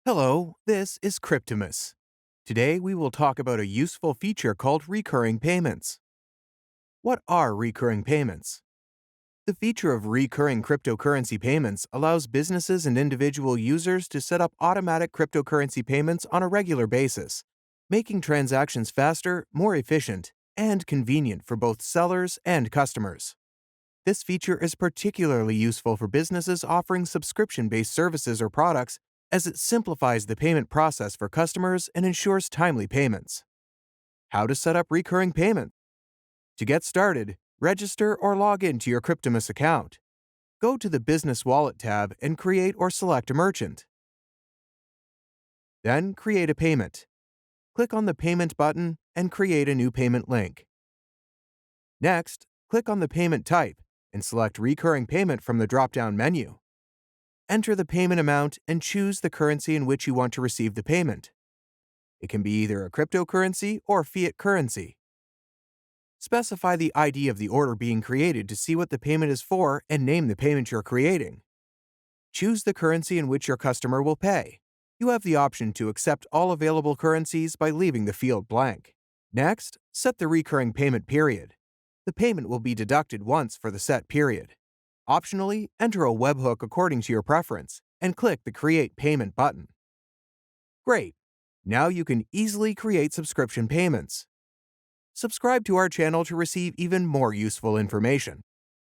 Hello, this is Cryptomus. Today we will talk about a useful feature called recurring payments. What are recurring payments? The feature of recurring cryptocurrency payments allows businesses and individual users to set up automatic cryptocurrency payments on a regular basis, making transactions faster, more efficient, and convenient for both sellers and customers. This feature is particularly useful for businesses offering subscription-based services or products as it simplifies the payment process for customers and ensures timely payments. How to set up recurring payments? To get started, register or log into your Cryptomus account. Go to the Business Wallet tab and create or select a merchant. Then create a payment. Click on the Payment button and create a new payment link. Next, click on the payment type and select Recurring Payment from the drop-down menu. Enter the payment amount and choose the currency in which you want to receive the payment. It can be either a cryptocurrency or fiat currency. Specify the ID of the order being created to see what the payment is for and name the payment you're creating. Choose the currency in which your customer will pay. You have the option to accept all available currencies by leaving the field blank. Next, set the recurring payment period. The payment will be deducted once for the set period. Optionally, enter a webhook according to your preference and click the Create Payment button. Great! Now you can easily create subscription payments. Subscribe to our channel to receive even more useful information.